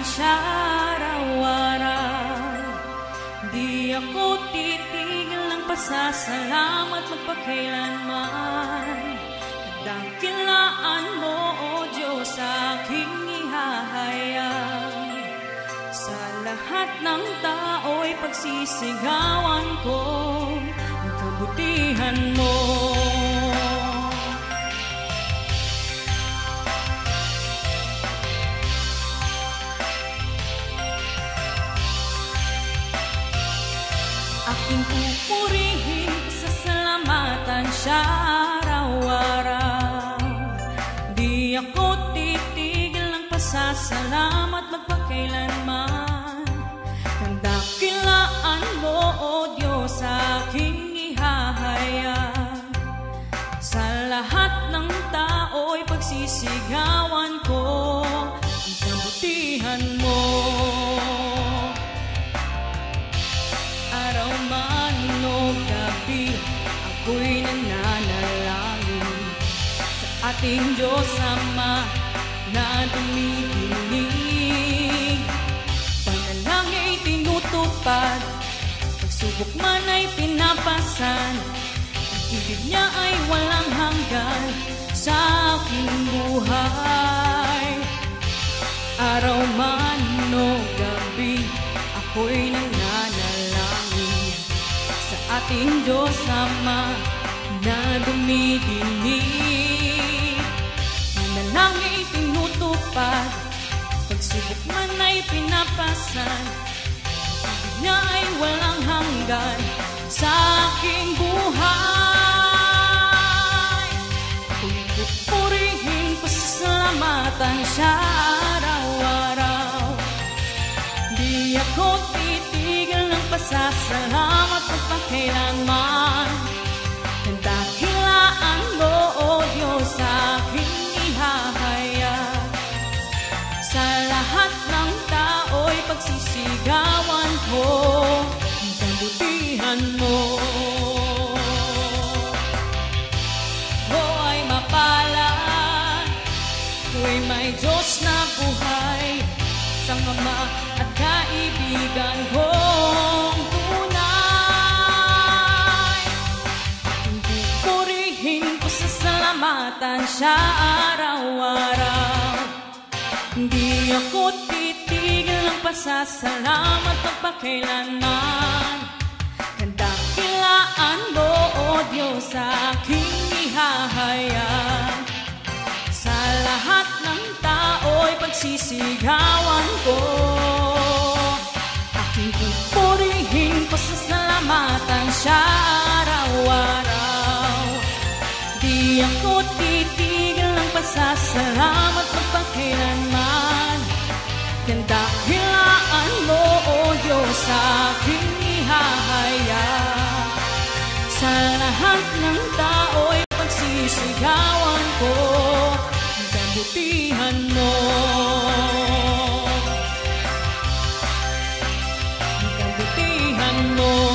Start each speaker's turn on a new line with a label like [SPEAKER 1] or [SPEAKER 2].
[SPEAKER 1] siya araw-araw. Di ako titigil ng pasasalamat magpakailanman. Dakilaan mo, O Diyos, aking ihahayag. Sa lahat ng tao'y pagsisigawan ko ang kabutihan mo. Aking pupurihin, pasasalamatan siya araw-araw. Di ako titigil ng pasasalamat magpakailanman. Kandakilaan mo, O Diyos, aking ihahayag. Sa lahat ng tao'y pagsisigawan ko ang kabutihan mo. Araw man o gabi, ako'y nananalangin sa ating Diyos Ama na dumidinig. Panalangin tinutupad, pagsubok man ay pinapasan. Ang ibig niya ay walang hanggan sa aking buhay. Araw man o gabi, ako'y nananalangin sa ating Diyos Ama na dumidinig. Manalangin tinutupad, pagsubok man ay pinapasan. Ibig niya ay walang hanggan sa aking buhay. Ako'y pupurihin, pasasalamatan siya araw-araw. Di ako titigil ng pasasalamat magpakailanman. Kandakilaan mo, O Diyos, aking ihahayag. Sa lahat ng tao'y pagsisigawan ko ang kabutihan mo. Ay mapalad, ako'y may Diyos na buhay, sang Ama at kaibigan kong tunay. Aking pupurihin, pasasalamatan siya araw-araw. Hindi ako titigil ng pasasalamat magpakailanman. Kandakilaan mo, O Diyos, aking ihahayag. Sa lahat ng tao'y pagsisigawan ko, aking pupurihin, pasasalamatan siya araw-araw. Di ako titigil ng pasasalamat magpakailanman. Kandakilaan mo, O Diyos, aking ihahayag. Sa lahat ng tao'y pagsisigawan ko ang kabutihan mo. Ang kabutihan mo.